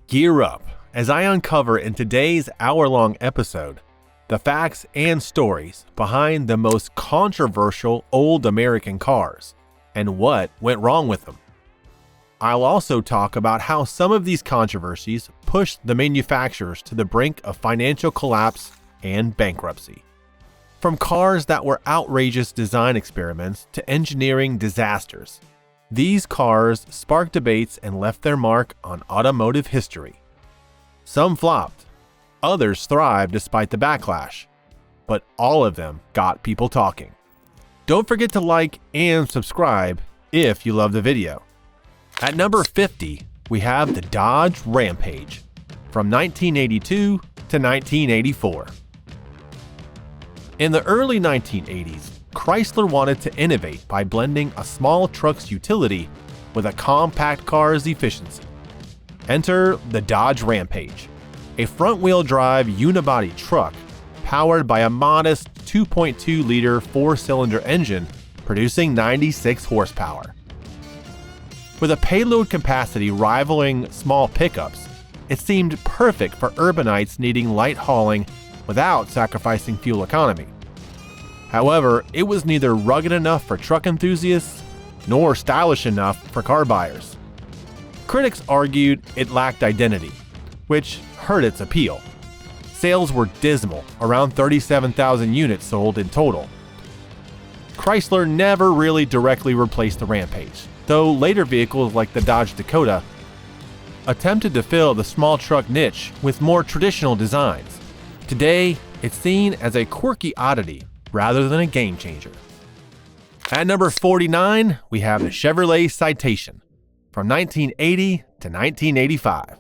Gear up as I uncover in today's hour-long episode the facts and stories behind the most controversial old American cars and what went wrong with them. I'll also talk about how some of these controversies pushed the manufacturers to the brink of financial collapse and bankruptcy. From cars that were outrageous design experiments to engineering disasters, these cars sparked debates and left their mark on automotive history. Some flopped, others thrived despite the backlash, but all of them got people talking. Don't forget to like and subscribe if you love the video. At number 50, we have the Dodge Rampage from 1982 to 1984. In the early 1980s, Chrysler wanted to innovate by blending a small truck's utility with a compact car's efficiency. Enter the Dodge Rampage, a front-wheel drive unibody truck powered by a modest 2.2-liter four-cylinder engine producing 96 horsepower. With a payload capacity rivaling small pickups, it seemed perfect for urbanites needing light hauling without sacrificing fuel economy. However, it was neither rugged enough for truck enthusiasts nor stylish enough for car buyers. Critics argued it lacked identity, which hurt its appeal. Sales were dismal, around 37,000 units sold in total. Chrysler never really directly replaced the Rampage, though later vehicles like the Dodge Dakota attempted to fill the small truck niche with more traditional designs. Today, it's seen as a quirky oddity rather than a game changer. At number 49, we have the Chevrolet Citation from 1980 to 1985.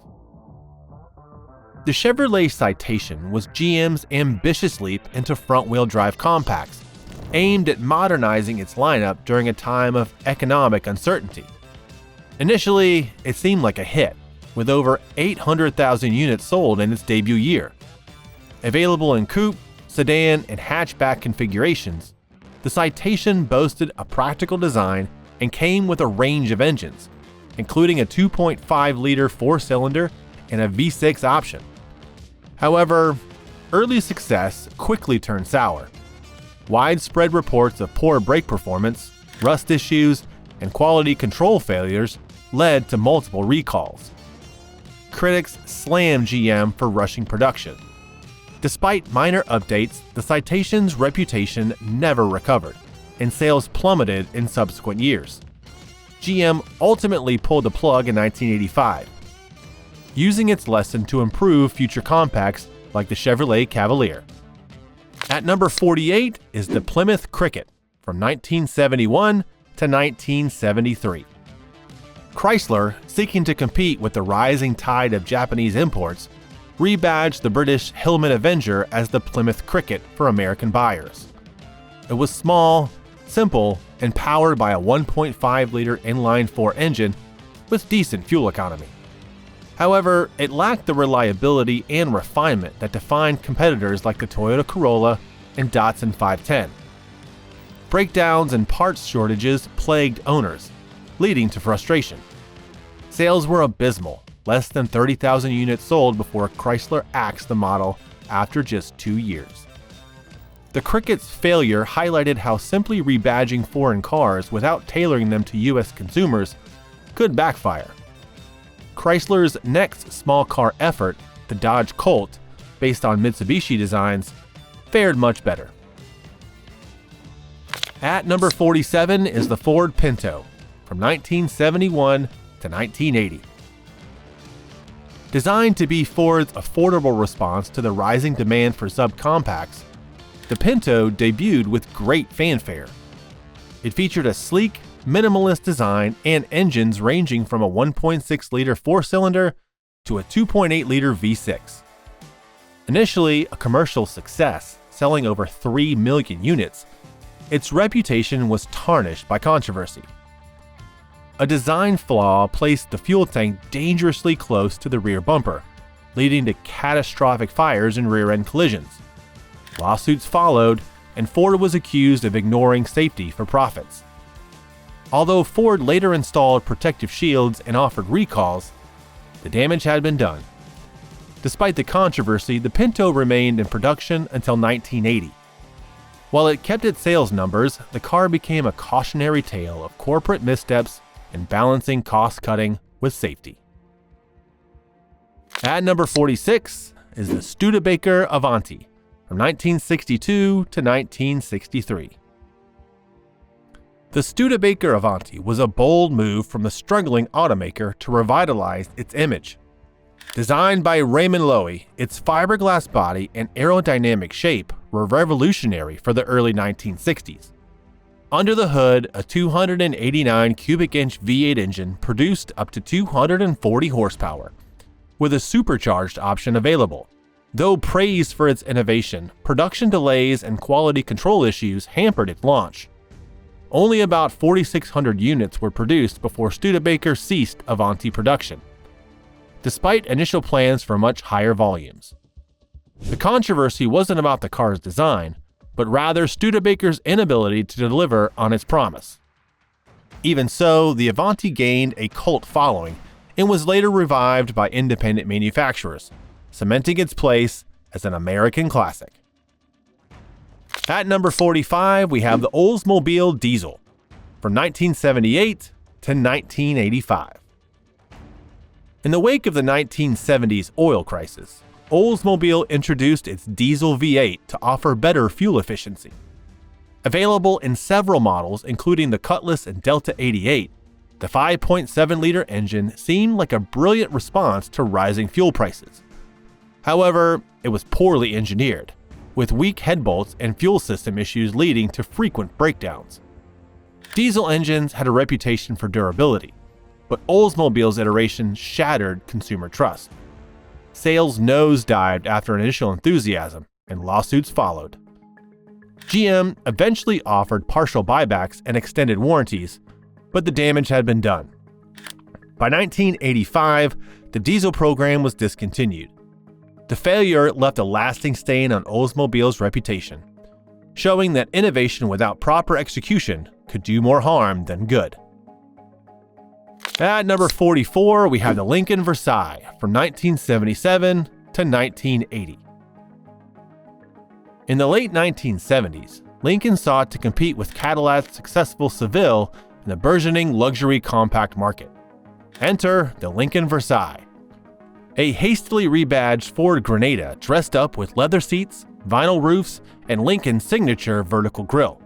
The Chevrolet Citation was GM's ambitious leap into front-wheel drive compacts, aimed at modernizing its lineup during a time of economic uncertainty. Initially, it seemed like a hit, with over 800,000 units sold in its debut year. Available in coupe, sedan, and hatchback configurations, the Citation boasted a practical design and came with a range of engines, including a 2.5-liter four-cylinder and a V6 option. However, early success quickly turned sour. Widespread reports of poor brake performance, rust issues, and quality control failures led to multiple recalls. Critics slammed GM for rushing production. Despite minor updates, the Citation's reputation never recovered, and sales plummeted in subsequent years. GM ultimately pulled the plug in 1985, using its lesson to improve future compacts like the Chevrolet Cavalier. At number 48 is the Plymouth Cricket from 1971 to 1973. Chrysler, seeking to compete with the rising tide of Japanese imports, rebadged the British Hillman Avenger as the Plymouth Cricket for American buyers. It was small, simple, and powered by a 1.5-liter inline-4 engine with decent fuel economy. However, it lacked the reliability and refinement that defined competitors like the Toyota Corolla and Datsun 510. Breakdowns and parts shortages plagued owners, leading to frustration. Sales were abysmal, less than 30,000 units sold before Chrysler axed the model after just 2 years. The Cricket's failure highlighted how simply rebadging foreign cars without tailoring them to US consumers could backfire. Chrysler's next small car effort, the Dodge Colt, based on Mitsubishi designs, fared much better. At number 47 is the Ford Pinto from 1971 to 1980. Designed to be Ford's affordable response to the rising demand for subcompacts, the Pinto debuted with great fanfare. It featured a sleek, minimalist design and engines ranging from a 1.6-liter four-cylinder to a 2.8-liter V6. Initially a commercial success, selling over 3 million units, its reputation was tarnished by controversy. A design flaw placed the fuel tank dangerously close to the rear bumper, leading to catastrophic fires and rear-end collisions. Lawsuits followed, and Ford was accused of ignoring safety for profits. Although Ford later installed protective shields and offered recalls, The damage had been done. Despite the controversy, the Pinto remained in production until 1980. While it kept its sales numbers, the car became a cautionary tale of corporate missteps in balancing cost-cutting with safety. At number 46 is the Studebaker Avanti from 1962 to 1963. The Studebaker Avanti was a bold move from the struggling automaker to revitalize its image. Designed by Raymond Loewy, its fiberglass body and aerodynamic shape were revolutionary for the early 1960s. Under the hood, a 289 cubic inch V8 engine produced up to 240 horsepower, with a supercharged option available. Though praised for its innovation, production delays and quality control issues hampered its launch. Only about 4,600 units were produced before Studebaker ceased Avanti production, despite initial plans for much higher volumes. The controversy wasn't about the car's design, but rather Studebaker's inability to deliver on its promise. Even so, the Avanti gained a cult following and was later revived by independent manufacturers, cementing its place as an American classic. At number 45, we have the Oldsmobile Diesel from 1978 to 1985. In the wake of the 1970s oil crisis, Oldsmobile introduced its diesel V8 to offer better fuel efficiency. Available in several models, including the Cutlass and Delta 88, the 5.7-liter engine seemed like a brilliant response to rising fuel prices. However, it was poorly engineered, with weak head bolts and fuel system issues leading to frequent breakdowns. Diesel engines had a reputation for durability, but Oldsmobile's iteration shattered consumer trust. Sales nosedived after initial enthusiasm, and lawsuits followed. GM eventually offered partial buybacks and extended warranties, but the damage had been done. By 1985, the diesel program was discontinued. The failure left a lasting stain on Oldsmobile's reputation, showing that innovation without proper execution could do more harm than good. At number 44, we have the Lincoln Versailles from 1977 to 1980. In the late 1970s, Lincoln sought to compete with Cadillac's successful Seville in the burgeoning luxury compact market. Enter the Lincoln Versailles, a hastily rebadged Ford Granada dressed up with leather seats, vinyl roofs, and Lincoln's signature vertical grille.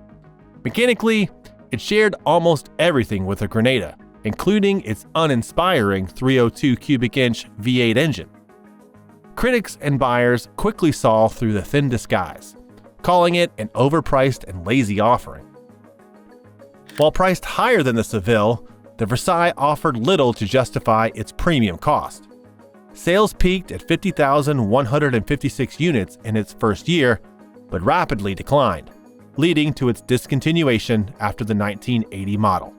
Mechanically, it shared almost everything with the Granada, including its uninspiring 302 cubic inch V8 engine. Critics and buyers quickly saw through the thin disguise, calling it an overpriced and lazy offering. While priced higher than the Seville, the Versailles offered little to justify its premium cost. Sales peaked at 50,156 units in its first year, but rapidly declined, leading to its discontinuation after the 1980 model.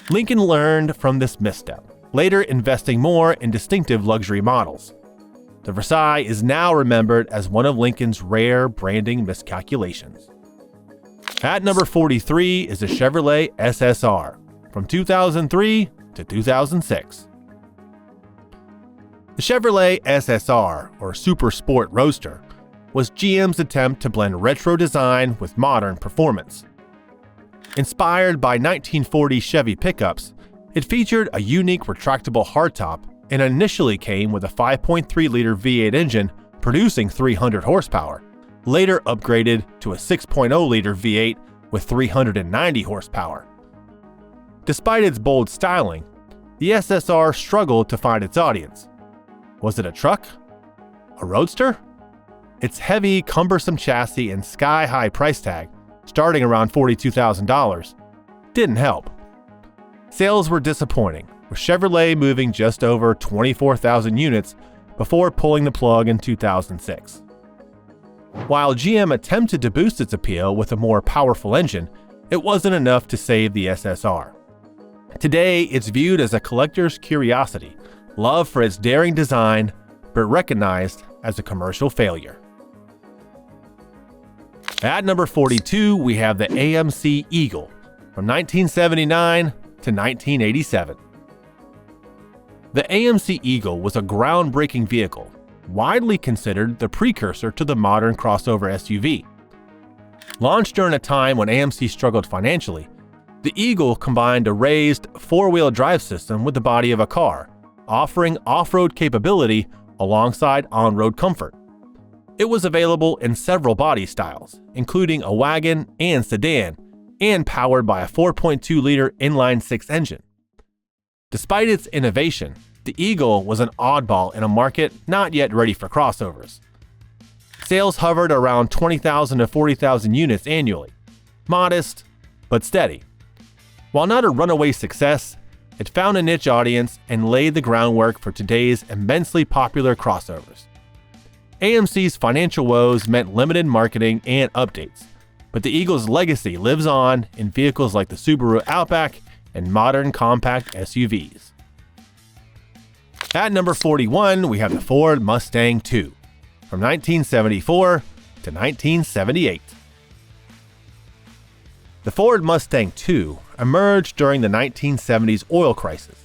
Lincoln learned from this misstep, later investing more in distinctive luxury models. The Versailles is now remembered as one of Lincoln's rare branding miscalculations. At number 43 is the Chevrolet SSR from 2003 to 2006. The Chevrolet SSR, or Super Sport Roadster, was GM's attempt to blend retro design with modern performance. Inspired by 1940 Chevy pickups, it featured a unique retractable hardtop and initially came with a 5.3-liter V8 engine producing 300 horsepower, later upgraded to a 6.0-liter V8 with 390 horsepower. Despite its bold styling, the SSR struggled to find its audience. Was it a truck? A roadster? Its heavy, cumbersome chassis and sky-high price tag, starting around $42,000, didn't help. Sales were disappointing, with Chevrolet moving just over 24,000 units before pulling the plug in 2006. While GM attempted to boost its appeal with a more powerful engine, it wasn't enough to save the SSR. Today, it's viewed as a collector's curiosity, loved for its daring design, but recognized as a commercial failure. At number 42, we have the AMC Eagle from 1979 to 1987. The AMC Eagle was a groundbreaking vehicle, widely considered the precursor to the modern crossover SUV. Launched during a time when AMC struggled financially, the Eagle combined a raised four-wheel drive system with the body of a car, offering off-road capability alongside on-road comfort. It was available in several body styles, including a wagon and sedan, and powered by a 4.2-liter inline-six engine. Despite its innovation, the Eagle was an oddball in a market not yet ready for crossovers. Sales hovered around 20,000 to 40,000 units annually, modest but steady. While not a runaway success, it found a niche audience and laid the groundwork for today's immensely popular crossovers. AMC's financial woes meant limited marketing and updates, but the Eagle's legacy lives on in vehicles like the Subaru Outback and modern compact SUVs. At number 41, we have the Ford Mustang II, from 1974 to 1978. The Ford Mustang II emerged during the 1970s oil crisis,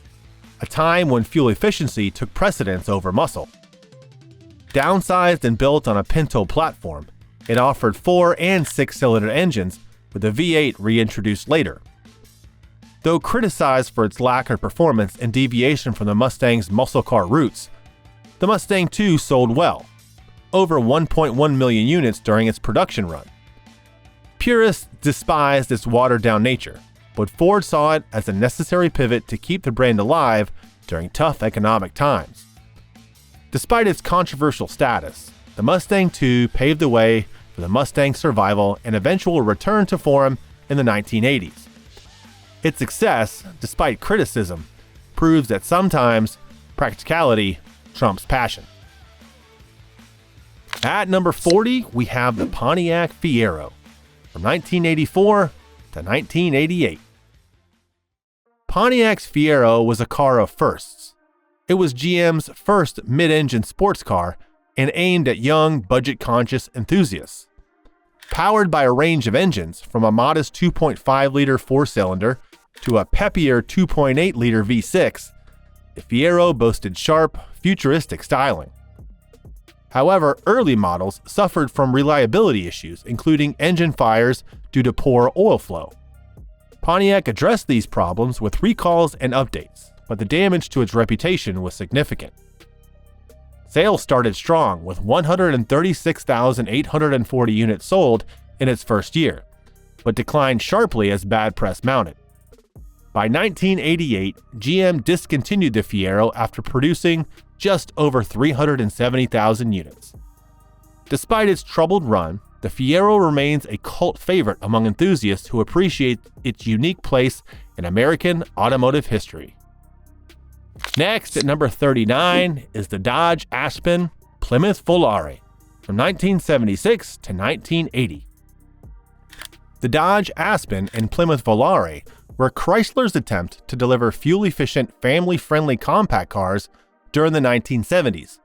a time when fuel efficiency took precedence over muscle. Downsized and built on a Pinto platform, it offered 4- and 6-cylinder engines with a V8 reintroduced later. Though criticized for its lack of performance and deviation from the Mustang's muscle car roots, the Mustang II sold well, over 1.1 million units during its production run. Purists despised its watered-down nature, but Ford saw it as a necessary pivot to keep the brand alive during tough economic times. Despite its controversial status, the Mustang II paved the way for the Mustang's survival and eventual return to form in the 1980s. Its success, despite criticism, proves that sometimes practicality trumps passion. At number 40, we have the Pontiac Fiero, from 1984 to 1988. Pontiac's Fiero was a car of firsts. It was GM's first mid-engine sports car and aimed at young, budget-conscious enthusiasts. Powered by a range of engines from a modest 2.5-liter four-cylinder to a peppier 2.8-liter V6, the Fiero boasted sharp, futuristic styling. However, early models suffered from reliability issues, including engine fires due to poor oil flow. Pontiac addressed these problems with recalls and updates, but the damage to its reputation was significant. Sales started strong with 136,840 units sold in its first year, but declined sharply as bad press mounted. By 1988, GM discontinued the Fiero after producing just over 370,000 units. Despite its troubled run, the Fiero remains a cult favorite among enthusiasts who appreciate its unique place in American automotive history. Next, at number 39, is the Dodge Aspen Plymouth Volare, from 1976 to 1980. The Dodge Aspen and Plymouth Volare were Chrysler's attempt to deliver fuel-efficient, family-friendly compact cars during the 1970s.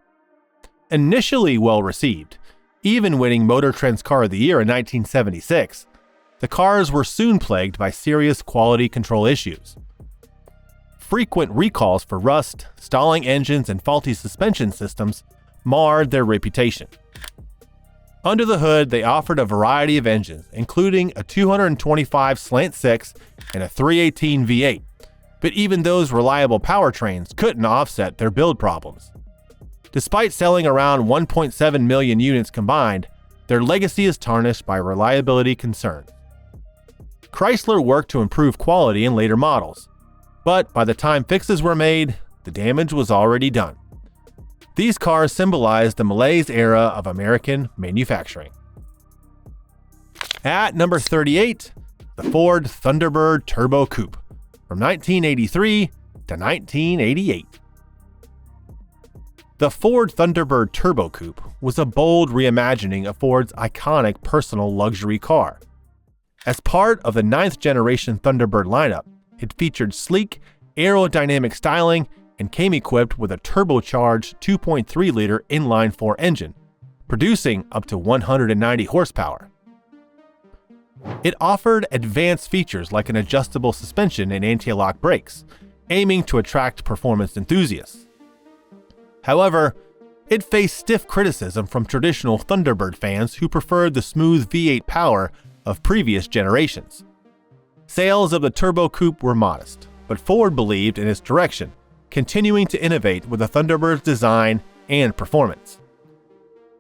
Initially well-received, even winning Motor Trend's Car of the Year in 1976, the cars were soon plagued by serious quality control issues. Frequent recalls for rust, stalling engines, and faulty suspension systems marred their reputation. Under the hood, they offered a variety of engines, including a 225 slant-6 and a 318 V8, but even those reliable powertrains couldn't offset their build problems. Despite selling around 1.7 million units combined, their legacy is tarnished by reliability concerns. Chrysler worked to improve quality in later models, but by the time fixes were made, the damage was already done. These cars symbolize the malaise era of American manufacturing. At number 38, the Ford Thunderbird Turbo Coupe, from 1983 to 1988. The Ford Thunderbird Turbo Coupe was a bold reimagining of Ford's iconic personal luxury car. As part of the 9th-generation Thunderbird lineup, it featured sleek, aerodynamic styling and came equipped with a turbocharged 2.3-liter inline-4 engine, producing up to 190 horsepower. It offered advanced features like an adjustable suspension and anti-lock brakes, aiming to attract performance enthusiasts. However, it faced stiff criticism from traditional Thunderbird fans who preferred the smooth V8 power of previous generations. Sales of the Turbo Coupe were modest, but Ford believed in its direction, continuing to innovate with the Thunderbird's design and performance.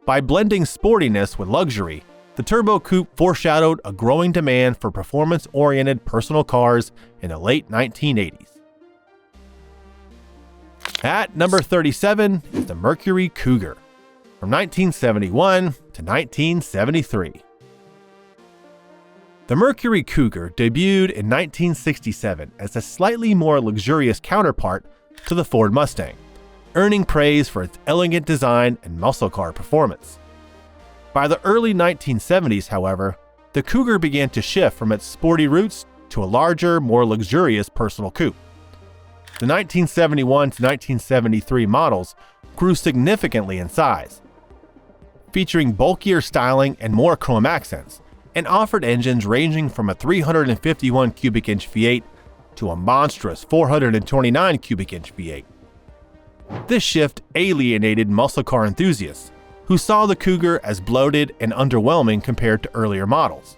By blending sportiness with luxury, the Turbo Coupe foreshadowed a growing demand for performance-oriented personal cars in the late 1980s. At number 37 is the Mercury Cougar, from 1971 to 1973. The Mercury Cougar debuted in 1967 as a slightly more luxurious counterpart to the Ford Mustang, earning praise for its elegant design and muscle car performance. By the early 1970s, however, the Cougar began to shift from its sporty roots to a larger, more luxurious personal coupe. The 1971 to 1973 models grew significantly in size, featuring bulkier styling and more chrome accents, and offered engines ranging from a 351 cubic inch V8 to a monstrous 429 cubic inch V8. This shift alienated muscle car enthusiasts, who saw the Cougar as bloated and underwhelming compared to earlier models.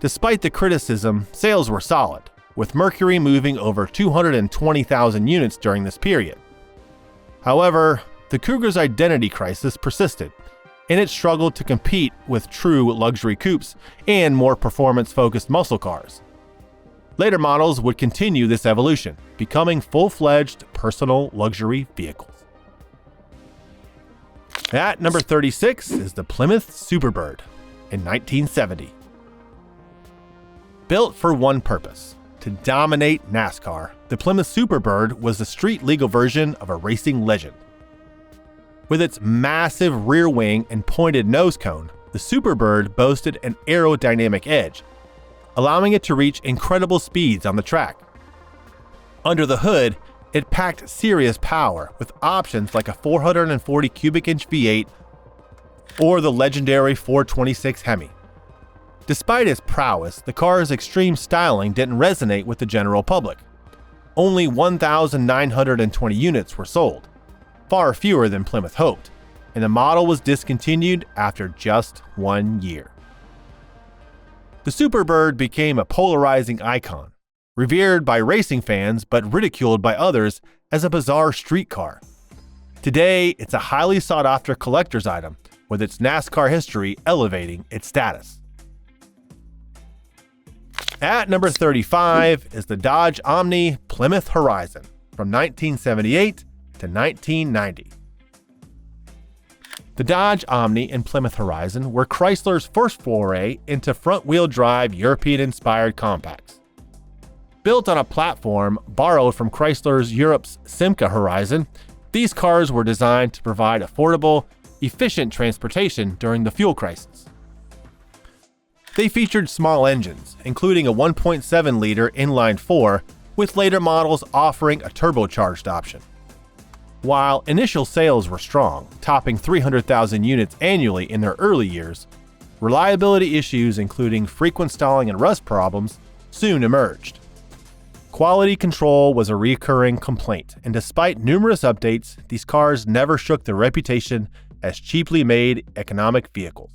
Despite the criticism, sales were solid, with Mercury moving over 220,000 units during this period. However, the Cougar's identity crisis persisted, and it struggled to compete with true luxury coupes and more performance-focused muscle cars. Later models would continue this evolution, becoming full-fledged personal luxury vehicles. At number 36 is the Plymouth Superbird in 1970. Built for one purpose: to dominate NASCAR, the Plymouth Superbird was the street-legal version of a racing legend. With its massive rear wing and pointed nose cone, the Superbird boasted an aerodynamic edge, allowing it to reach incredible speeds on the track. Under the hood, it packed serious power with options like a 440 cubic inch V8 or the legendary 426 Hemi. Despite its prowess, the car's extreme styling didn't resonate with the general public. Only 1,920 units were sold, far fewer than Plymouth hoped, and the model was discontinued after just 1 year. The Superbird became a polarizing icon, revered by racing fans but ridiculed by others as a bizarre street car. Today, it's a highly sought-after collector's item, with its NASCAR history elevating its status. At number 35 is the Dodge Omni Plymouth Horizon from 1978 to 1990. The Dodge Omni and Plymouth Horizon were Chrysler's first foray into front-wheel drive European-inspired compacts. Built on a platform borrowed from Chrysler's Europe's Simca Horizon, these cars were designed to provide affordable, efficient transportation during the fuel crisis. They featured small engines, including a 1.7-liter inline-4, with later models offering a turbocharged option. While initial sales were strong, topping 300,000 units annually in their early years, reliability issues including frequent stalling and rust problems soon emerged. Quality control was a recurring complaint, and despite numerous updates, these cars never shook their reputation as cheaply made economic vehicles.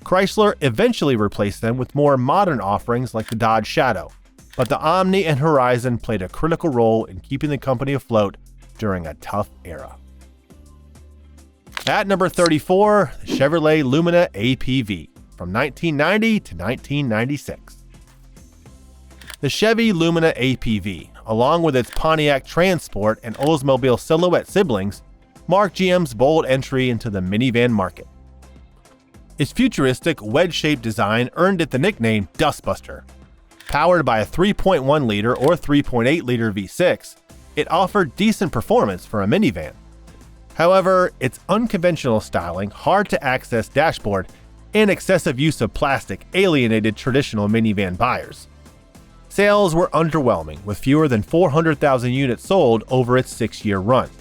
Chrysler eventually replaced them with more modern offerings like the Dodge Shadow, but the Omni and Horizon played a critical role in keeping the company afloat during a tough era. At number 34, the Chevrolet Lumina APV from 1990 to 1996. The Chevy Lumina APV, along with its Pontiac Transport and Oldsmobile Silhouette siblings, marked GM's bold entry into the minivan market. Its futuristic, wedge-shaped design earned it the nickname Dustbuster. Powered by a 3.1-liter or 3.8-liter V6, it offered decent performance for a minivan. However, its unconventional styling, hard-to-access dashboard, and excessive use of plastic alienated traditional minivan buyers. Sales were underwhelming, with fewer than 400,000 units sold over its 6-year run.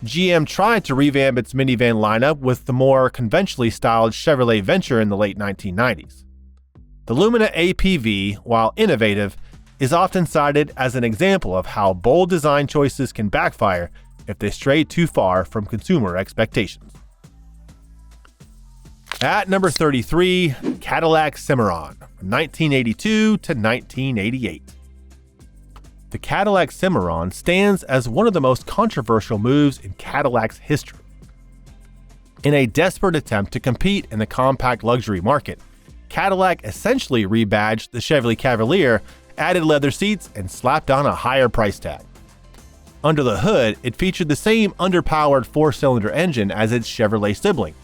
GM tried to revamp its minivan lineup with the more conventionally styled Chevrolet Venture in the late 1990s. The Lumina APV, while innovative, is often cited as an example of how bold design choices can backfire if they stray too far from consumer expectations. At number 33, Cadillac Cimarron, from 1982 to 1988. The Cadillac Cimarron stands as one of the most controversial moves in Cadillac's history. In a desperate attempt to compete in the compact luxury market, Cadillac essentially rebadged the Chevrolet Cavalier, added leather seats, and slapped on a higher price tag. Under the hood, it featured the same underpowered four-cylinder engine as its Chevrolet sibling,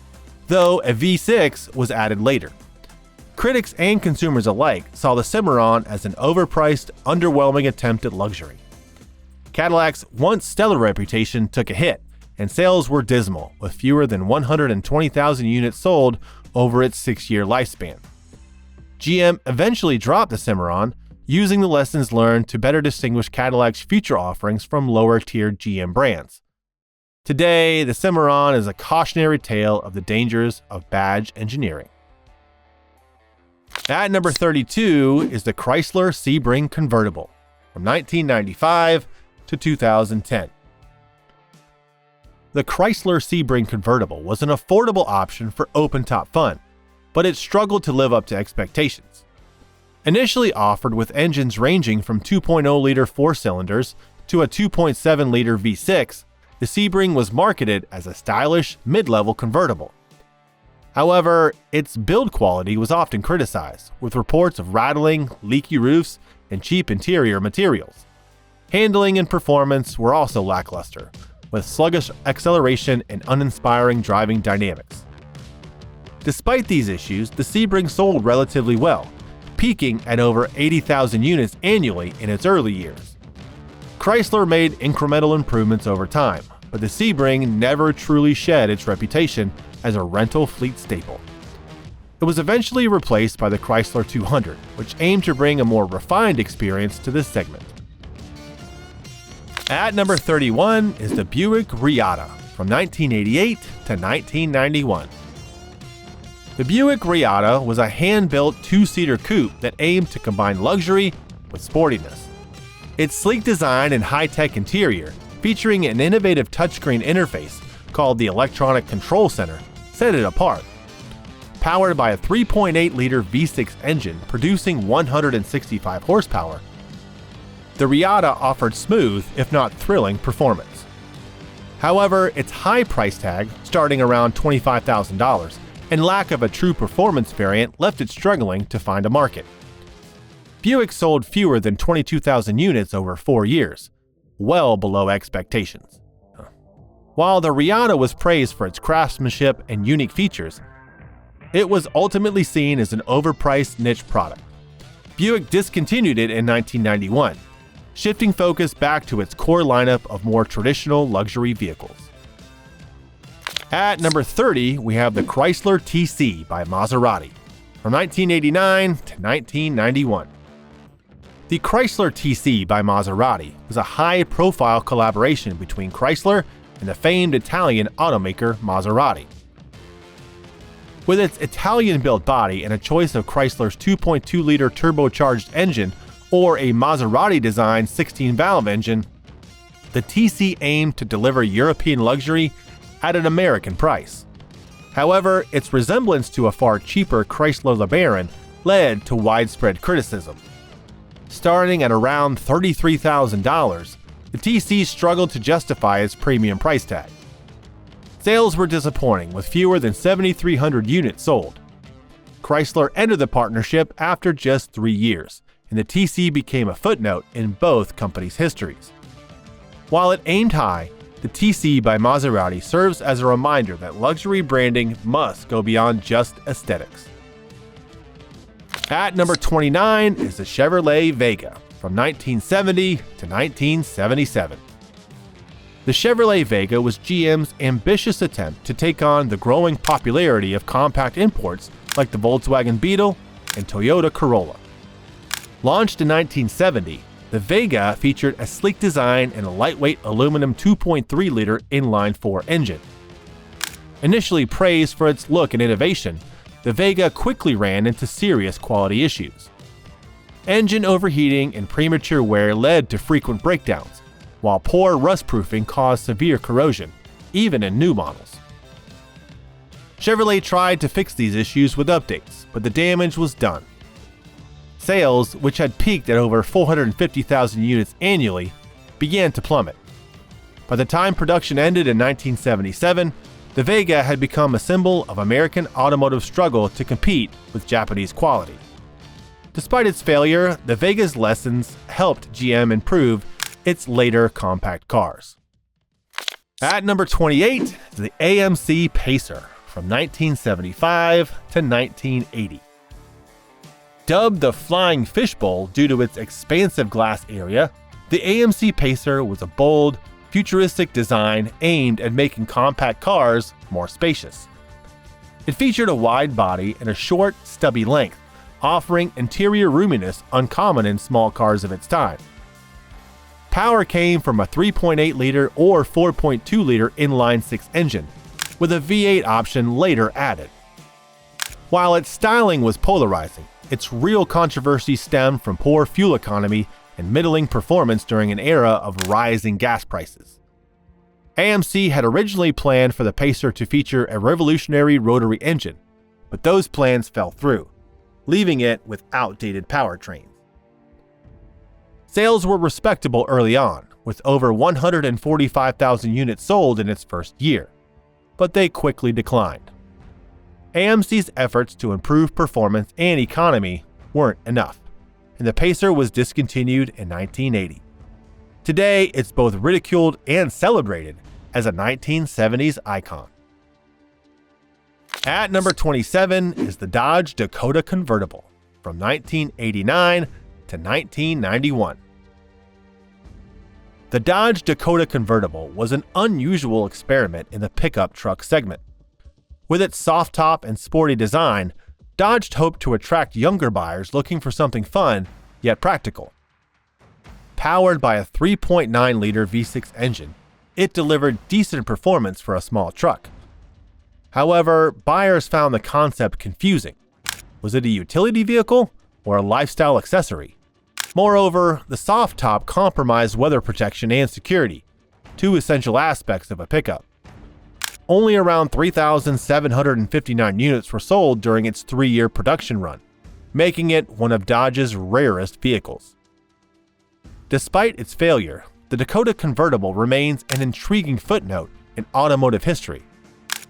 though a V6 was added later. Critics and consumers alike saw the Cimarron as an overpriced, underwhelming attempt at luxury. Cadillac's once stellar reputation took a hit, and sales were dismal, with fewer than 120,000 units sold over its 6-year lifespan. GM eventually dropped the Cimarron, using the lessons learned to better distinguish Cadillac's future offerings from lower-tier GM brands. Today, the Cimarron is a cautionary tale of the dangers of badge engineering. At number 32 is the Chrysler Sebring convertible, from 1995 to 2010. The Chrysler Sebring convertible was an affordable option for open-top fun, but it struggled to live up to expectations. Initially offered with engines ranging from 2.0-liter four-cylinders to a 2.7-liter V6, the Sebring was marketed as a stylish, mid-level convertible. However, its build quality was often criticized, with reports of rattling, leaky roofs, and cheap interior materials. Handling and performance were also lackluster, with sluggish acceleration and uninspiring driving dynamics. Despite these issues, the Sebring sold relatively well, peaking at over 80,000 units annually in its early years. Chrysler made incremental improvements over time, but the Sebring never truly shed its reputation as a rental fleet staple. It was eventually replaced by the Chrysler 200, which aimed to bring a more refined experience to this segment. At number 31 is the Buick Reatta, from 1988 to 1991. The Buick Reatta was a hand-built two-seater coupe that aimed to combine luxury with sportiness. Its sleek design and high-tech interior, featuring an innovative touchscreen interface called the Electronic Control Center, set it apart. Powered by a 3.8-liter V6 engine producing 165 horsepower, the Reatta offered smooth, if not thrilling, performance. However, its high price tag, starting around $25,000, and lack of a true performance variant left it struggling to find a market. Buick sold fewer than 22,000 units over 4 years, well below expectations. While the Reatta was praised for its craftsmanship and unique features, it was ultimately seen as an overpriced niche product. Buick discontinued it in 1991, shifting focus back to its core lineup of more traditional luxury vehicles. At number 30, we have the Chrysler TC by Maserati, from 1989 to 1991. The Chrysler TC by Maserati was a high-profile collaboration between Chrysler and the famed Italian automaker Maserati. With its Italian-built body and a choice of Chrysler's 2.2-liter turbocharged engine or a Maserati-designed 16-valve engine, the TC aimed to deliver European luxury at an American price. However, its resemblance to a far cheaper Chrysler LeBaron led to widespread criticism. Starting at around $33,000, the TC struggled to justify its premium price tag. Sales were disappointing, with fewer than 7,300 units sold. Chrysler ended the partnership after just 3 years, and the TC became a footnote in both companies' histories. While it aimed high, the TC by Maserati serves as a reminder that luxury branding must go beyond just aesthetics. At number 29 is the Chevrolet Vega, from 1970 to 1977. The Chevrolet Vega was GM's ambitious attempt to take on the growing popularity of compact imports like the Volkswagen Beetle and Toyota Corolla. Launched in 1970, the Vega featured a sleek design and a lightweight aluminum 2.3-liter inline-4 engine. Initially praised for its look and innovation, the Vega quickly ran into serious quality issues. Engine overheating and premature wear led to frequent breakdowns, while poor rust-proofing caused severe corrosion, even in new models. Chevrolet tried to fix these issues with updates, but the damage was done. Sales, which had peaked at over 450,000 units annually, began to plummet. By the time production ended in 1977, the Vega had become a symbol of American automotive struggle to compete with Japanese quality. Despite its failure, the Vega's lessons helped GM improve its later compact cars. At number 28 is the AMC Pacer from 1975 to 1980. Dubbed the Flying Fishbowl due to its expansive glass area, the AMC Pacer was a bold, futuristic design aimed at making compact cars more spacious. It featured a wide body and a short, stubby length, offering interior roominess uncommon in small cars of its time. Power came from a 3.8-liter or 4.2-liter inline-six engine, with a V8 option later added. While its styling was polarizing, its real controversy stemmed from poor fuel economy and middling performance during an era of rising gas prices. AMC had originally planned for the Pacer to feature a revolutionary rotary engine, but those plans fell through, leaving it with outdated powertrains. Sales were respectable early on, with over 145,000 units sold in its first year, but they quickly declined. AMC's efforts to improve performance and economy weren't enough, and the Pacer was discontinued in 1980. Today, it's both ridiculed and celebrated as a 1970s icon. At number 27 is the Dodge Dakota Convertible from 1989 to 1991. The Dodge Dakota Convertible was an unusual experiment in the pickup truck segment. With its soft top and sporty design, Dodge hoped to attract younger buyers looking for something fun yet practical. Powered by a 3.9-liter V6 engine, it delivered decent performance for a small truck. However, buyers found the concept confusing. Was it a utility vehicle or a lifestyle accessory? Moreover, the soft top compromised weather protection and security, two essential aspects of a pickup. Only around 3,759 units were sold during its 3-year production run, making it one of Dodge's rarest vehicles. Despite its failure, the Dakota Convertible remains an intriguing footnote in automotive history,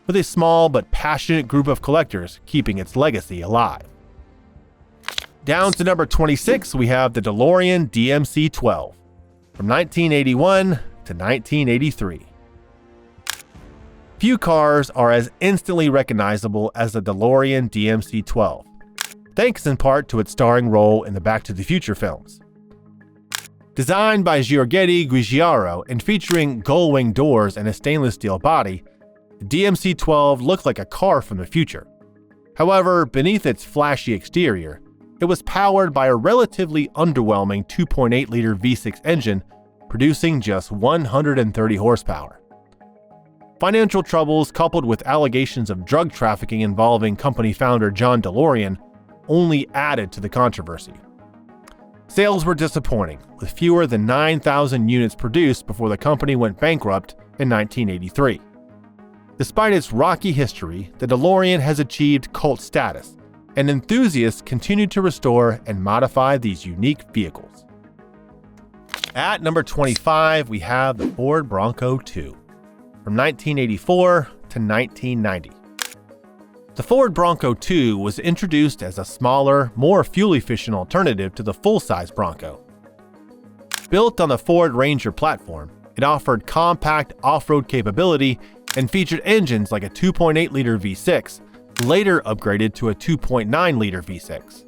with a small but passionate group of collectors keeping its legacy alive. Down to number 26, we have the DeLorean DMC-12 from 1981 to 1983. Few cars are as instantly recognizable as the DeLorean DMC-12, thanks in part to its starring role in the Back to the Future films. Designed by Giorgetti Giugiaro and featuring gull-wing doors and a stainless steel body, the DMC-12 looked like a car from the future. However, beneath its flashy exterior, it was powered by a relatively underwhelming 2.8-liter V6 engine, producing just 130 horsepower. Financial troubles coupled with allegations of drug trafficking involving company founder John DeLorean only added to the controversy. Sales were disappointing, with fewer than 9,000 units produced before the company went bankrupt in 1983. Despite its rocky history, the DeLorean has achieved cult status, and enthusiasts continue to restore and modify these unique vehicles. At number 25, we have the Ford Bronco II from 1984 to 1990. The Ford Bronco II was introduced as a smaller, more fuel-efficient alternative to the full-size Bronco. Built on the Ford Ranger platform, it offered compact off-road capability and featured engines like a 2.8-liter V6, later upgraded to a 2.9-liter V6.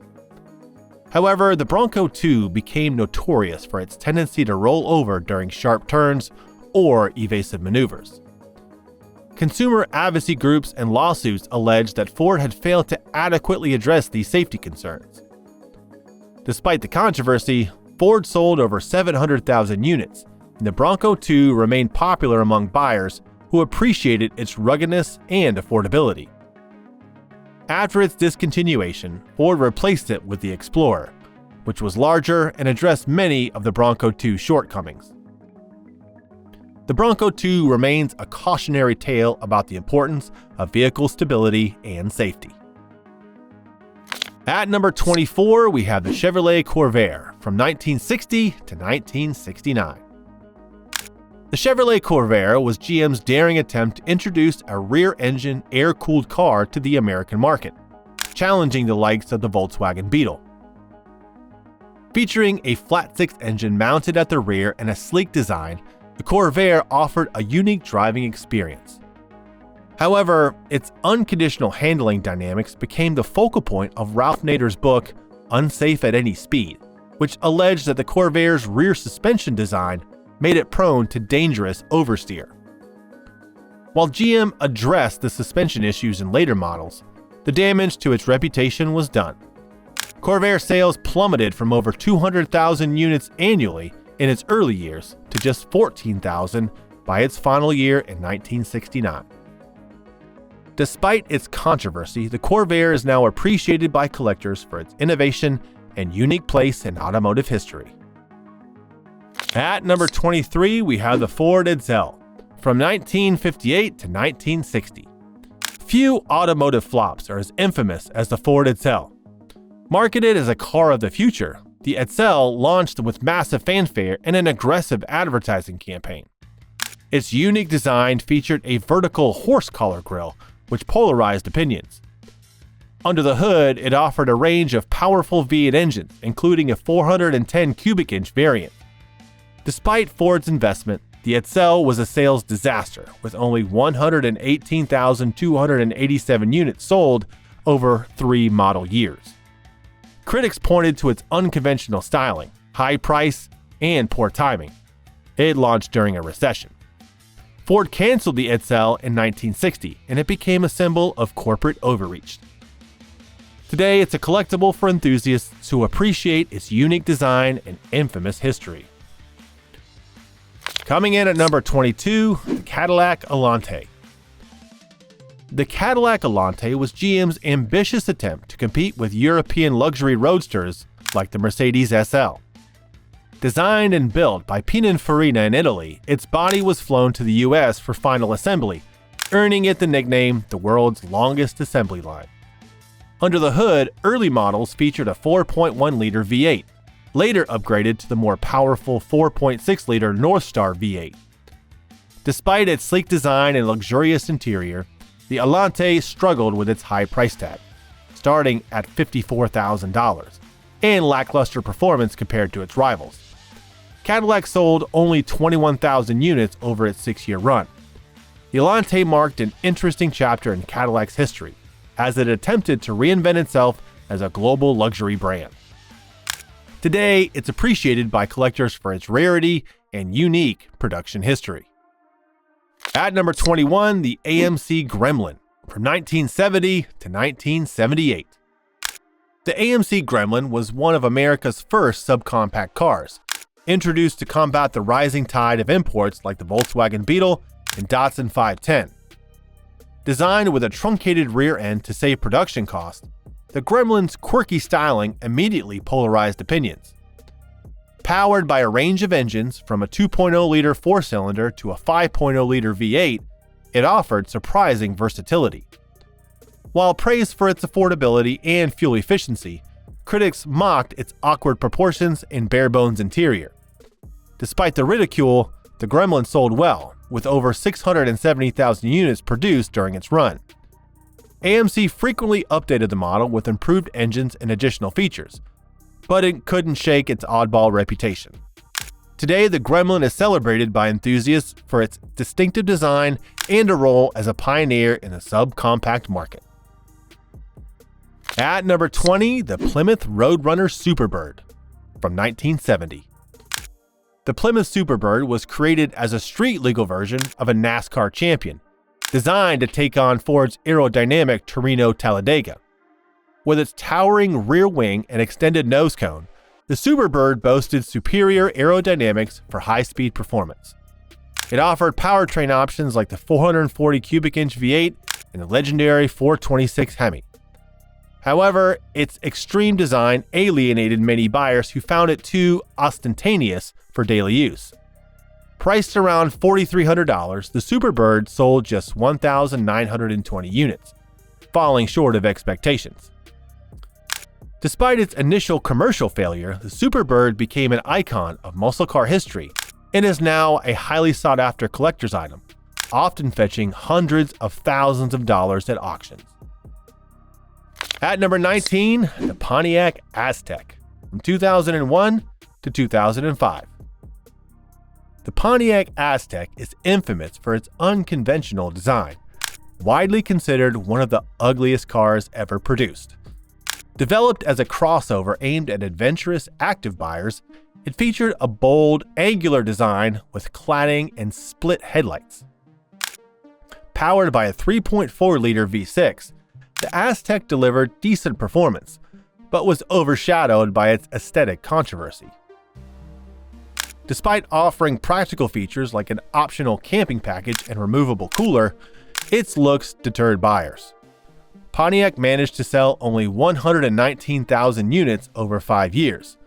However, the Bronco II became notorious for its tendency to roll over during sharp turns or evasive maneuvers. Consumer advocacy groups and lawsuits alleged that Ford had failed to adequately address these safety concerns. Despite the controversy, Ford sold over 700,000 units, and the Bronco II remained popular among buyers who appreciated its ruggedness and affordability. After its discontinuation, Ford replaced it with the Explorer, which was larger and addressed many of the Bronco 2's shortcomings. The Bronco 2 remains a cautionary tale about the importance of vehicle stability and safety. At number 24, we have the Chevrolet Corvair from 1960 to 1969. The Chevrolet Corvair was GM's daring attempt to introduce a rear-engine, air-cooled car to the American market, challenging the likes of the Volkswagen Beetle. Featuring a flat-six engine mounted at the rear and a sleek design, the Corvair offered a unique driving experience. However, its unconditional handling dynamics became the focal point of Ralph Nader's book, Unsafe at Any Speed, which alleged that the Corvair's rear suspension design made it prone to dangerous oversteer. While GM addressed the suspension issues in later models, the damage to its reputation was done. Corvair sales plummeted from over 200,000 units annually in its early years to just 14,000 by its final year in 1969. Despite its controversy, the Corvair is now appreciated by collectors for its innovation and unique place in automotive history. At number 23, we have the Ford Edsel from 1958 to 1960. Few automotive flops are as infamous as the Ford Edsel. Marketed as a car of the future, the Edsel launched with massive fanfare and an aggressive advertising campaign. Its unique design featured a vertical horse collar grille, which polarized opinions. Under the hood, it offered a range of powerful V8 engines, including a 410 cubic inch variant. Despite Ford's investment, the Edsel was a sales disaster, with only 118,287 units sold over 3 model years. Critics pointed to its unconventional styling, high price, and poor timing. It launched during a recession. Ford canceled the Edsel in 1960, and it became a symbol of corporate overreach. Today, it's a collectible for enthusiasts who appreciate its unique design and infamous history. Coming in at number 22, the Cadillac Elante. The Cadillac Elante was GM's ambitious attempt to compete with European luxury roadsters like the Mercedes SL. Designed and built by Pininfarina in Italy, its body was flown to the US for final assembly, earning it the nickname the world's longest assembly line. Under the hood, early models featured a 4.1-liter V8, later upgraded to the more powerful 4.6-liter Northstar V8. Despite its sleek design and luxurious interior, the Elante struggled with its high price tag, starting at $54,000, and lackluster performance compared to its rivals. Cadillac sold only 21,000 units over its 6-year run. The Elante marked an interesting chapter in Cadillac's history, as it attempted to reinvent itself as a global luxury brand. Today, it's appreciated by collectors for its rarity and unique production history. At number 21, the AMC Gremlin from 1970 to 1978. The AMC Gremlin was one of America's first subcompact cars, introduced to combat the rising tide of imports like the Volkswagen Beetle and Datsun 510. Designed with a truncated rear end to save production costs, the Gremlin's quirky styling immediately polarized opinions. Powered by a range of engines from a 2.0-liter 4-cylinder to a 5.0-liter V8, it offered surprising versatility. While praised for its affordability and fuel efficiency, critics mocked its awkward proportions and bare-bones interior. Despite the ridicule, the Gremlin sold well, with over 670,000 units produced during its run. AMC frequently updated the model with improved engines and additional features, but it couldn't shake its oddball reputation. Today, the Gremlin is celebrated by enthusiasts for its distinctive design and a role as a pioneer in the subcompact market. At number 20, the Plymouth Roadrunner Superbird from 1970. The Plymouth Superbird was created as a street-legal version of a NASCAR champion, designed to take on Ford's aerodynamic Torino Talladega. With its towering rear wing and extended nose cone, the Superbird boasted superior aerodynamics for high-speed performance. It offered powertrain options like the 440 cubic inch V8 and the legendary 426 Hemi. However, its extreme design alienated many buyers who found it too ostentatious for daily use. Priced around $4,300, the Superbird sold just 1,920 units, falling short of expectations. Despite its initial commercial failure, the Superbird became an icon of muscle car history and is now a highly sought-after collector's item, often fetching hundreds of thousands of dollars at auctions. At number 19, the Pontiac Aztek, from 2001 to 2005. The Pontiac Aztek is infamous for its unconventional design, widely considered one of the ugliest cars ever produced. Developed as a crossover aimed at adventurous, active buyers, it featured a bold, angular design with cladding and split headlights. Powered by a 3.4-liter V6, the Aztek delivered decent performance, but was overshadowed by its aesthetic controversy. Despite offering practical features like an optional camping package and removable cooler, its looks deterred buyers. Pontiac managed to sell only 119,000 units over 5 years.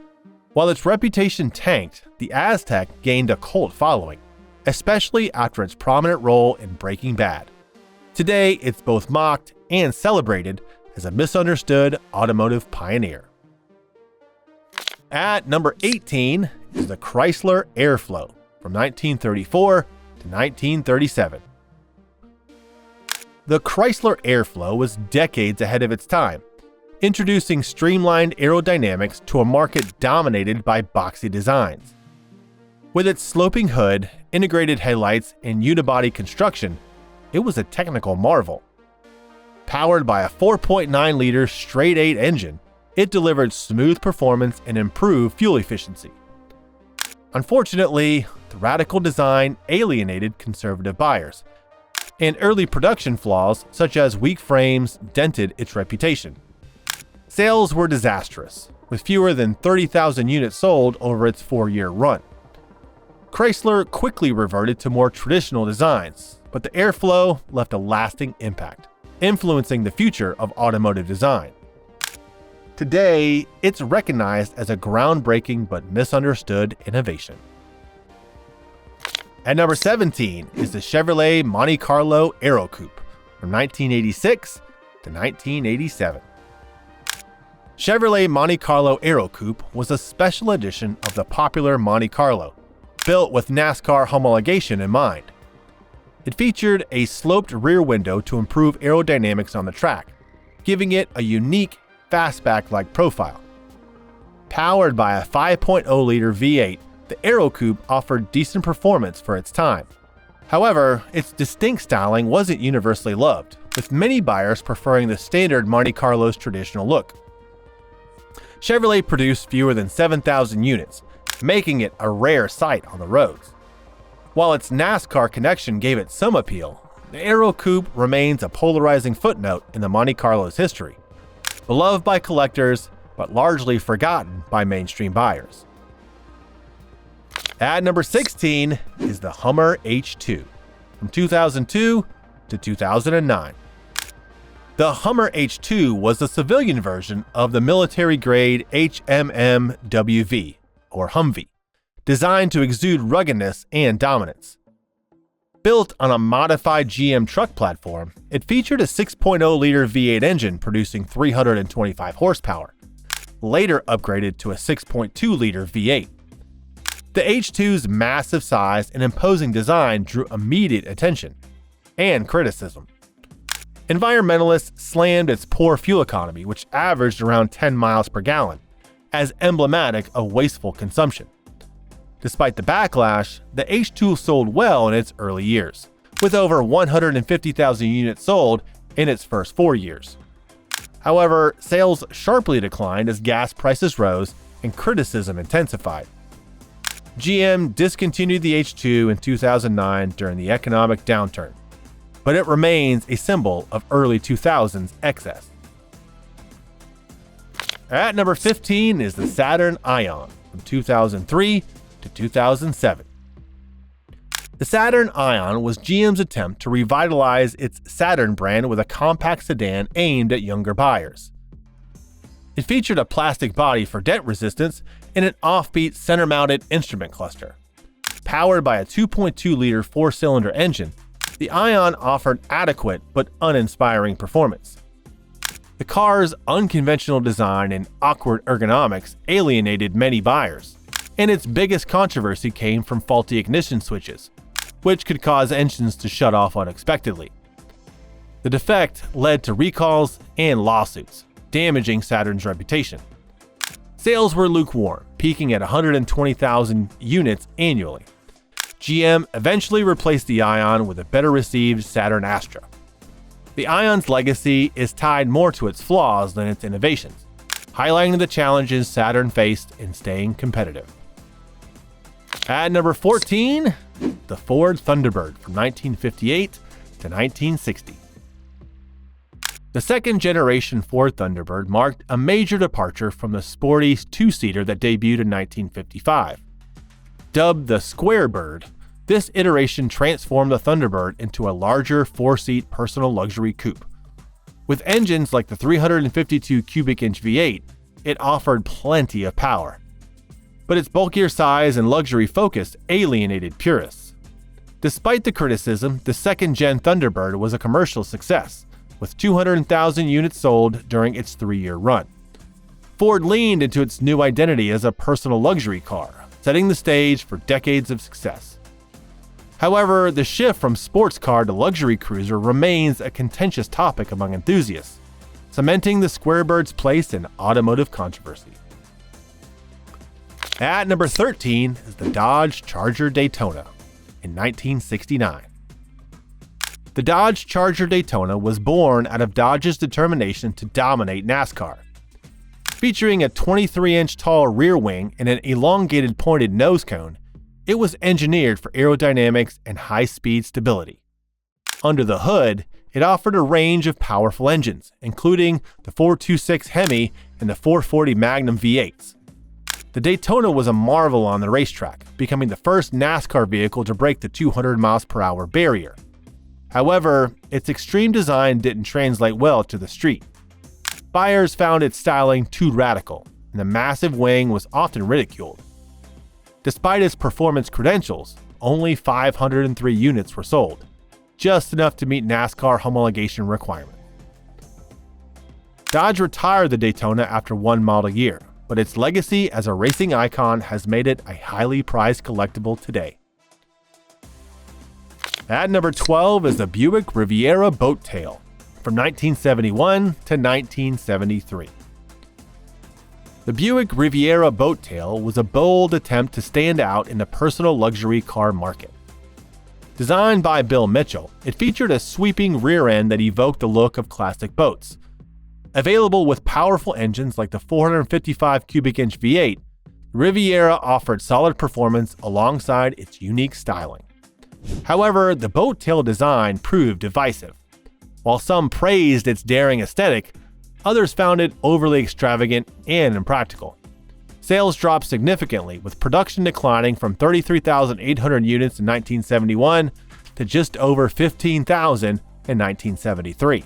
While its reputation tanked, the Aztek gained a cult following, especially after its prominent role in Breaking Bad. Today, it's both mocked and celebrated as a misunderstood automotive pioneer. At number 18 is the Chrysler Airflow from 1934 to 1937. The Chrysler Airflow was decades ahead of its time, introducing streamlined aerodynamics to a market dominated by boxy designs. With its sloping hood, integrated headlights, and unibody construction, it was a technical marvel. Powered by a 4.9-liter straight-8 engine, it delivered smooth performance and improved fuel efficiency. Unfortunately, the radical design alienated conservative buyers, and early production flaws such as weak frames dented its reputation. Sales were disastrous, with fewer than 30,000 units sold over its 4-year run. Chrysler quickly reverted to more traditional designs, but the Airflow left a lasting impact, influencing the future of automotive design. Today, it's recognized as a groundbreaking but misunderstood innovation. At number 17 is the Chevrolet Monte Carlo Aero Coupe from 1986 to 1987. Chevrolet Monte Carlo Aero Coupe was a special edition of the popular Monte Carlo, built with NASCAR homologation in mind. It featured a sloped rear window to improve aerodynamics on the track, giving it a unique fastback-like profile. Powered by a 5.0-liter V8, the Aero Coupe offered decent performance for its time. However, its distinct styling wasn't universally loved, with many buyers preferring the standard Monte Carlo's traditional look. Chevrolet produced fewer than 7,000 units, making it a rare sight on the roads. While its NASCAR connection gave it some appeal, the Aero Coupe remains a polarizing footnote in the Monte Carlo's history, beloved by collectors but largely forgotten by mainstream buyers. At number 16 is the Hummer H2 from 2002 to 2009. The Hummer H2 was the civilian version of the military-grade HMM-WV, or Humvee, designed to exude ruggedness and dominance. Built on a modified GM truck platform, it featured a 6.0-liter V8 engine producing 325 horsepower, later upgraded to a 6.2-liter V8. The H2's massive size and imposing design drew immediate attention and criticism. Environmentalists slammed its poor fuel economy, which averaged around 10 miles per gallon, as emblematic of wasteful consumption. Despite the backlash, the H2 sold well in its early years, with over 150,000 units sold in its first 4 years. However, sales sharply declined as gas prices rose and criticism intensified. GM discontinued the H2 in 2009 during the economic downturn, but it remains a symbol of early 2000s excess. At number 15 is the Saturn Ion from 2003 to 2007. The Saturn Ion was GM's attempt to revitalize its Saturn brand with a compact sedan aimed at younger buyers. It featured a plastic body for dent resistance and an offbeat center-mounted instrument cluster. Powered by a 2.2-liter four-cylinder engine, the Ion offered adequate but uninspiring performance. The car's unconventional design and awkward ergonomics alienated many buyers, and its biggest controversy came from faulty ignition switches, which could cause engines to shut off unexpectedly. The defect led to recalls and lawsuits, damaging Saturn's reputation. Sales were lukewarm, peaking at 120,000 units annually. GM eventually replaced the Ion with a better-received Saturn Astra. The Ion's legacy is tied more to its flaws than its innovations, highlighting the challenges Saturn faced in staying competitive. At number 14, the Ford Thunderbird from 1958 to 1960. The second-generation Ford Thunderbird marked a major departure from the sporty two-seater that debuted in 1955. Dubbed the Square Bird, this iteration transformed the Thunderbird into a larger four-seat personal luxury coupe. With engines like the 352 cubic inch V8, it offered plenty of power. But its bulkier size and luxury focus alienated purists. Despite the criticism, the second-gen Thunderbird was a commercial success, with 200,000 units sold during its 3-year run. Ford leaned into its new identity as a personal luxury car, setting the stage for decades of success. However, the shift from sports car to luxury cruiser remains a contentious topic among enthusiasts, cementing the Squarebird's place in automotive controversy. At number 13 is the Dodge Charger Daytona in 1969. The Dodge Charger Daytona was born out of Dodge's determination to dominate NASCAR. Featuring a 23-inch tall rear wing and an elongated pointed nose cone, it was engineered for aerodynamics and high-speed stability. Under the hood, it offered a range of powerful engines, including the 426 Hemi and the 440 Magnum V8s. The Daytona was a marvel on the racetrack, becoming the first NASCAR vehicle to break the 200 mph barrier. However, its extreme design didn't translate well to the street. Buyers found its styling too radical, and the massive wing was often ridiculed. Despite its performance credentials, only 503 units were sold, just enough to meet NASCAR homologation requirements. Dodge retired the Daytona after one model year, but its legacy as a racing icon has made it a highly prized collectible today. At number 12 is the Buick Riviera Boat Tail from 1971 to 1973. The Buick Riviera Boat Tail was a bold attempt to stand out in the personal luxury car market. Designed by Bill Mitchell, it featured a sweeping rear end that evoked the look of classic boats. Available with powerful engines like the 455 cubic inch V8, Riviera offered solid performance alongside its unique styling. However, the boat tail design proved divisive. While some praised its daring aesthetic, others found it overly extravagant and impractical. Sales dropped significantly, with production declining from 33,800 units in 1971 to just over 15,000 in 1973.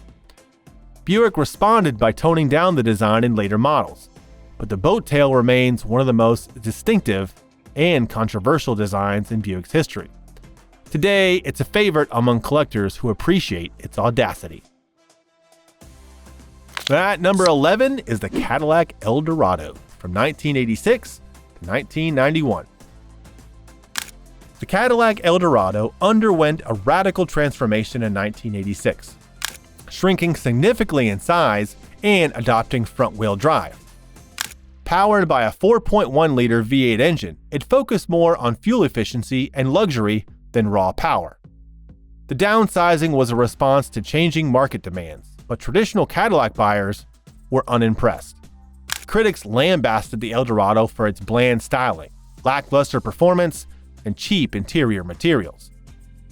Buick responded by toning down the design in later models, but the boat tail remains one of the most distinctive and controversial designs in Buick's history. Today, it's a favorite among collectors who appreciate its audacity. At number 11 is the Cadillac Eldorado from 1986 to 1991. The Cadillac Eldorado underwent a radical transformation in 1986, shrinking significantly in size and adopting front-wheel drive. Powered by a 4.1-liter V8 engine, it focused more on fuel efficiency and luxury than raw power. The downsizing was a response to changing market demands, but traditional Cadillac buyers were unimpressed. Critics lambasted the Eldorado for its bland styling, lackluster performance, and cheap interior materials.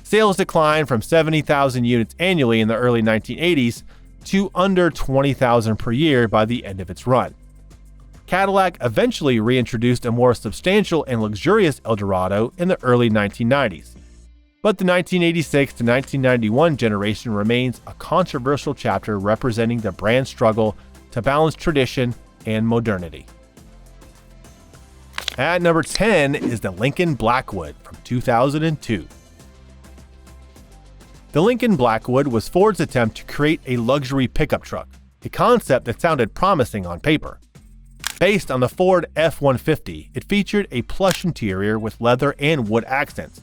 Sales declined from 70,000 units annually in the early 1980s to under 20,000 per year by the end of its run. Cadillac eventually reintroduced a more substantial and luxurious Eldorado in the early 1990s. But the 1986 to 1991 generation remains a controversial chapter representing the brand's struggle to balance tradition and modernity. At number 10 is the Lincoln Blackwood from 2002. The Lincoln Blackwood was Ford's attempt to create a luxury pickup truck, a concept that sounded promising on paper. Based on the Ford F-150, it featured a plush interior with leather and wood accents,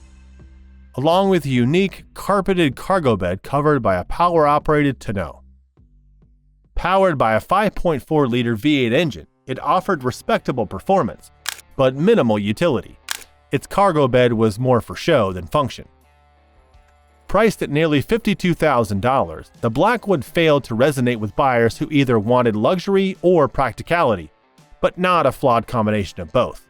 along with a unique carpeted cargo bed covered by a power-operated tonneau. Powered by a 5.4-liter V8 engine, it offered respectable performance, but minimal utility. Its cargo bed was more for show than function. Priced at nearly $52,000, the Blackwood failed to resonate with buyers who either wanted luxury or practicality, but not a flawed combination of both.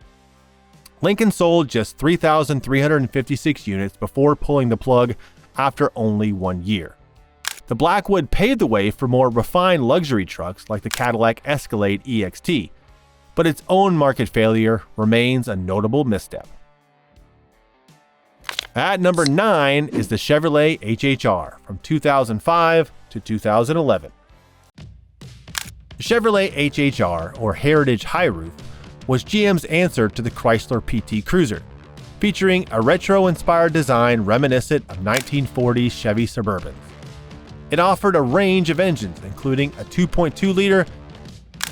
Lincoln sold just 3,356 units before pulling the plug after only 1 year. The Blackwood paved the way for more refined luxury trucks like the Cadillac Escalade EXT, but its own market failure remains a notable misstep. At number 9 is the Chevrolet HHR from 2005 to 2011. The Chevrolet HHR, or Heritage High Roof, was GM's answer to the Chrysler PT Cruiser, featuring a retro-inspired design reminiscent of 1940s Chevy Suburbans. It offered a range of engines, including a 2.2-liter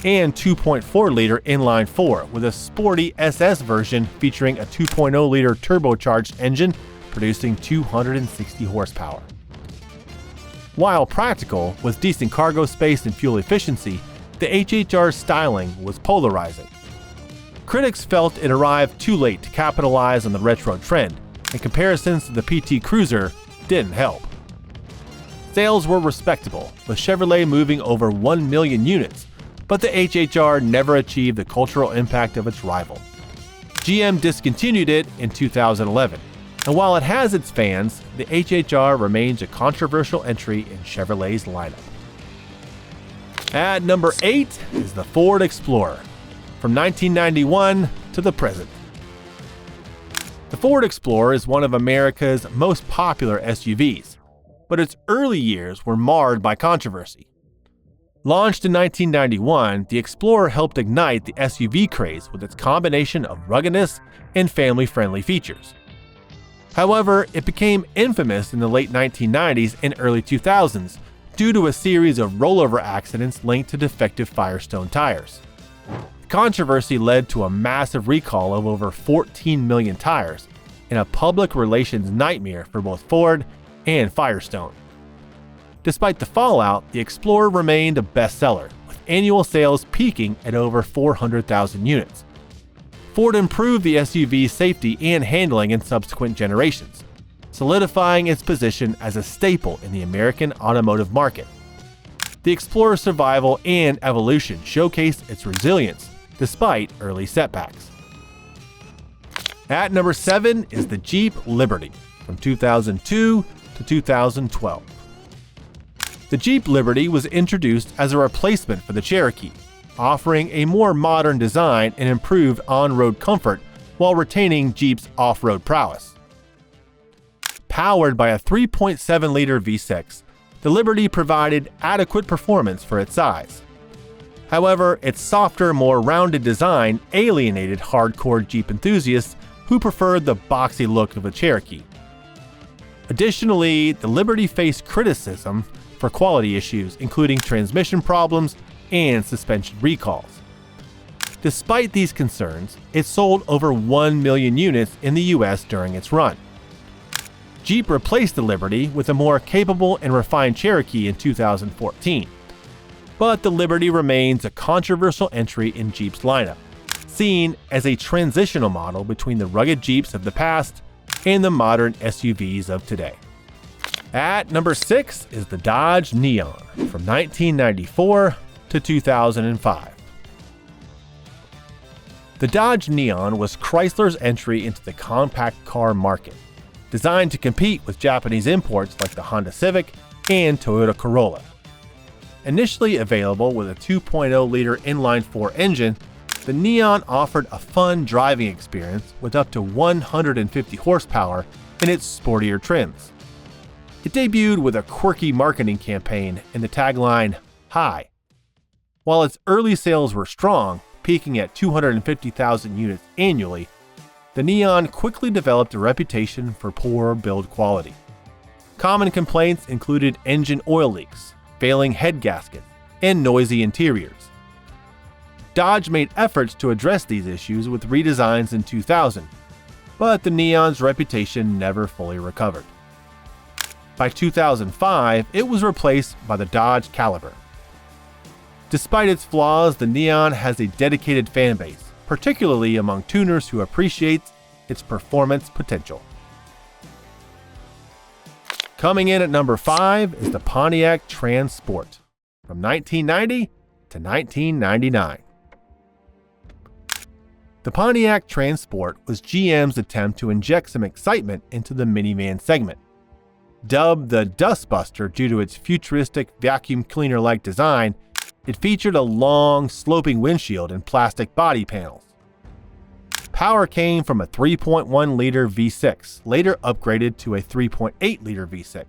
and 2.4-liter inline-4, with a sporty SS version featuring a 2.0-liter turbocharged engine producing 260 horsepower. While practical, with decent cargo space and fuel efficiency, the HHR's styling was polarizing. Critics felt it arrived too late to capitalize on the retro trend, and comparisons to the PT Cruiser didn't help. Sales were respectable, with Chevrolet moving over 1 million units, but the HHR never achieved the cultural impact of its rival. GM discontinued it in 2011, and while it has its fans, the HHR remains a controversial entry in Chevrolet's lineup. At number 8 is the Ford Explorer, from 1991 to the present. The Ford Explorer is one of America's most popular SUVs, but its early years were marred by controversy. Launched in 1991, the Explorer helped ignite the SUV craze with its combination of ruggedness and family-friendly features. However, it became infamous in the late 1990s and early 2000s due to a series of rollover accidents linked to defective Firestone tires. The controversy led to a massive recall of over 14 million tires and a public relations nightmare for both Ford and Firestone. Despite the fallout, the Explorer remained a bestseller, with annual sales peaking at over 400,000 units. Ford improved the SUV's safety and handling in subsequent generations, solidifying its position as a staple in the American automotive market. The Explorer's survival and evolution showcased its resilience despite early setbacks. At number 7 is the Jeep Liberty, from 2002 to 2012. The Jeep Liberty was introduced as a replacement for the Cherokee, offering a more modern design and improved on-road comfort while retaining Jeep's off-road prowess. Powered by a 3.7-liter V6, the Liberty provided adequate performance for its size. However, its softer, more rounded design alienated hardcore Jeep enthusiasts who preferred the boxy look of the Cherokee. Additionally, the Liberty faced criticism for quality issues, including transmission problems and suspension recalls. Despite these concerns, it sold over 1 million units in the US during its run. Jeep replaced the Liberty with a more capable and refined Cherokee in 2014. But the Liberty remains a controversial entry in Jeep's lineup, seen as a transitional model between the rugged Jeeps of the past and the modern SUVs of today. At number 6 is the Dodge Neon, from 1994 to 2005. The Dodge Neon was Chrysler's entry into the compact car market, designed to compete with Japanese imports like the Honda Civic and Toyota Corolla. Initially available with a 2.0-liter inline-4 engine, the Neon offered a fun driving experience with up to 150 horsepower in its sportier trims. It debuted with a quirky marketing campaign and the tagline, "Hi, While its early sales were strong, peaking at 250,000 units annually, the Neon quickly developed a reputation for poor build quality. Common complaints included engine oil leaks, failing head gaskets, and noisy interiors. Dodge made efforts to address these issues with redesigns in 2000, but the Neon's reputation never fully recovered. By 2005, it was replaced by the Dodge Caliber. Despite its flaws, the Neon has a dedicated fan base, particularly among tuners who appreciate its performance potential. Coming in at number 5 is the Pontiac Trans-Sport, from 1990 to 1999. The Pontiac Trans-Sport was GM's attempt to inject some excitement into the minivan segment. Dubbed the Dustbuster due to its futuristic vacuum cleaner-like design, it featured a long, sloping windshield and plastic body panels. Power came from a 3.1-liter V6, later upgraded to a 3.8-liter V6,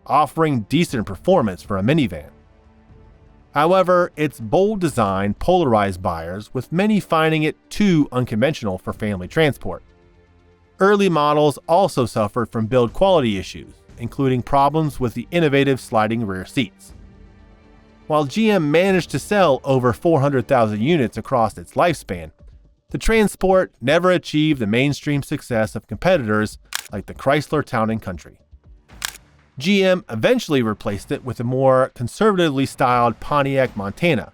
offering decent performance for a minivan. However, its bold design polarized buyers, with many finding it too unconventional for family transport. Early models also suffered from build quality issues, including problems with the innovative sliding rear seats. While GM managed to sell over 400,000 units across its lifespan, the Trans-Sport never achieved the mainstream success of competitors like the Chrysler Town & Country. GM eventually replaced it with a more conservatively styled Pontiac Montana,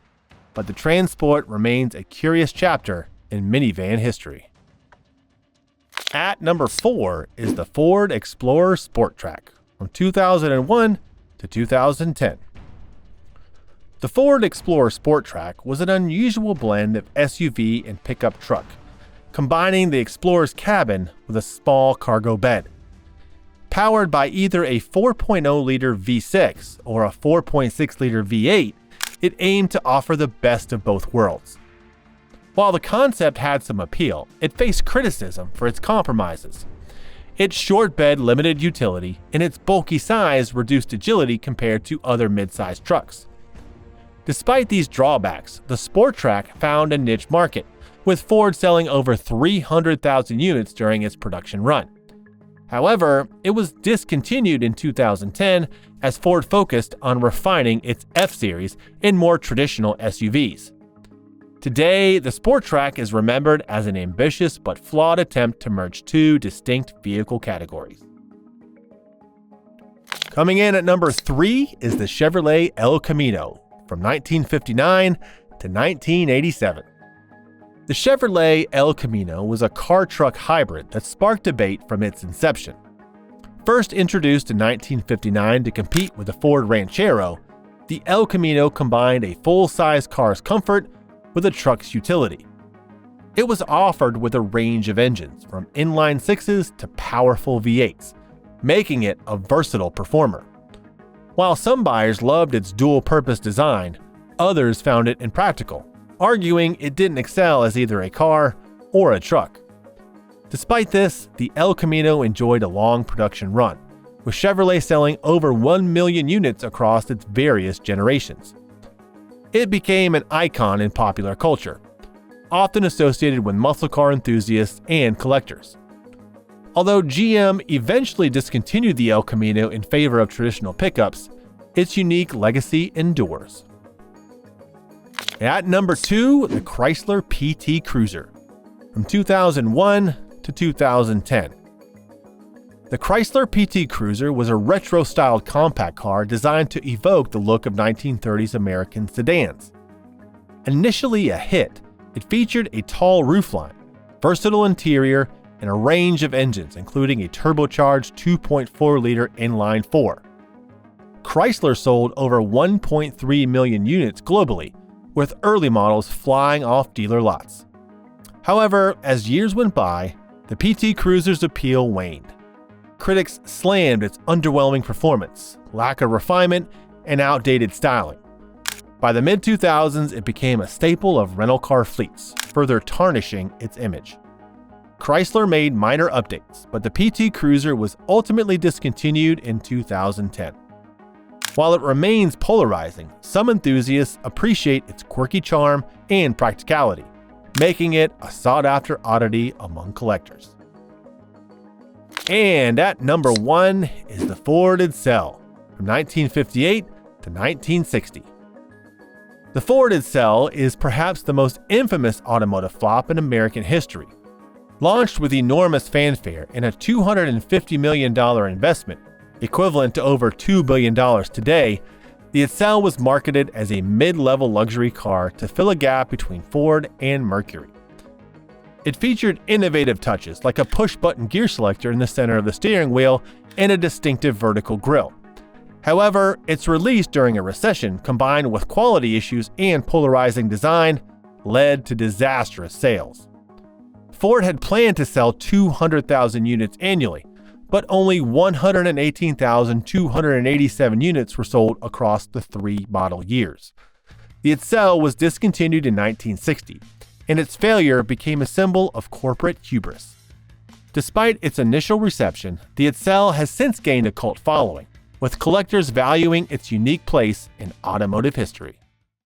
but the Trans-Sport remains a curious chapter in minivan history. At number 4 is the Ford Explorer Sport Track, from 2001 to 2010. The Ford Explorer Sport Track was an unusual blend of SUV and pickup truck, combining the Explorer's cabin with a small cargo bed. Powered by either a 4.0-liter V6 or a 4.6-liter V8, it aimed to offer the best of both worlds. While the concept had some appeal, it faced criticism for its compromises. Its short bed limited utility, and its bulky size reduced agility compared to other mid-sized trucks. Despite these drawbacks, the Sport Track found a niche market, with Ford selling over 300,000 units during its production run. However, it was discontinued in 2010 as Ford focused on refining its F-Series in more traditional SUVs. Today, the Sport Track is remembered as an ambitious but flawed attempt to merge two distinct vehicle categories. Coming in at number 3 is the Chevrolet El Camino, from 1959 to 1987. The Chevrolet El Camino was a car-truck hybrid that sparked debate from its inception. First introduced in 1959 to compete with the Ford Ranchero, the El Camino combined a full-size car's comfort with a truck's utility. It was offered with a range of engines, from inline sixes to powerful V8s, making it a versatile performer. While some buyers loved its dual-purpose design, others found it impractical, arguing it didn't excel as either a car or a truck. Despite this, the El Camino enjoyed a long production run, with Chevrolet selling over 1 million units across its various generations. It became an icon in popular culture, often associated with muscle car enthusiasts and collectors. Although GM eventually discontinued the El Camino in favor of traditional pickups, its unique legacy endures. At number 2, the Chrysler PT Cruiser, from 2001 to 2010. The Chrysler PT Cruiser was a retro-styled compact car designed to evoke the look of 1930s American sedans. Initially a hit, it featured a tall roofline, versatile interior, and a range of engines, including a turbocharged 2.4-liter inline-4. Chrysler sold over 1.3 million units globally, with early models flying off dealer lots. However, as years went by, the PT Cruiser's appeal waned. Critics slammed its underwhelming performance, lack of refinement, and outdated styling. By the mid-2000s, it became a staple of rental car fleets, further tarnishing its image. Chrysler made minor updates, but the PT Cruiser was ultimately discontinued in 2010. While it remains polarizing, some enthusiasts appreciate its quirky charm and practicality, making it a sought-after oddity among collectors. And at number 1 is the Ford Edsel, from 1958 to 1960. The Ford Edsel is perhaps the most infamous automotive flop in American history. Launched with enormous fanfare and a $250 million investment, equivalent to over $2 billion today, the Edsel was marketed as a mid-level luxury car to fill a gap between Ford and Mercury. It featured innovative touches like a push-button gear selector in the center of the steering wheel and a distinctive vertical grille. However, its release during a recession, combined with quality issues and polarizing design, led to disastrous sales. Ford had planned to sell 200,000 units annually, but only 118,287 units were sold across the 3 model years. The Edsel was discontinued in 1960, and its failure became a symbol of corporate hubris. Despite its initial reception, the Edsel has since gained a cult following, with collectors valuing its unique place in automotive history.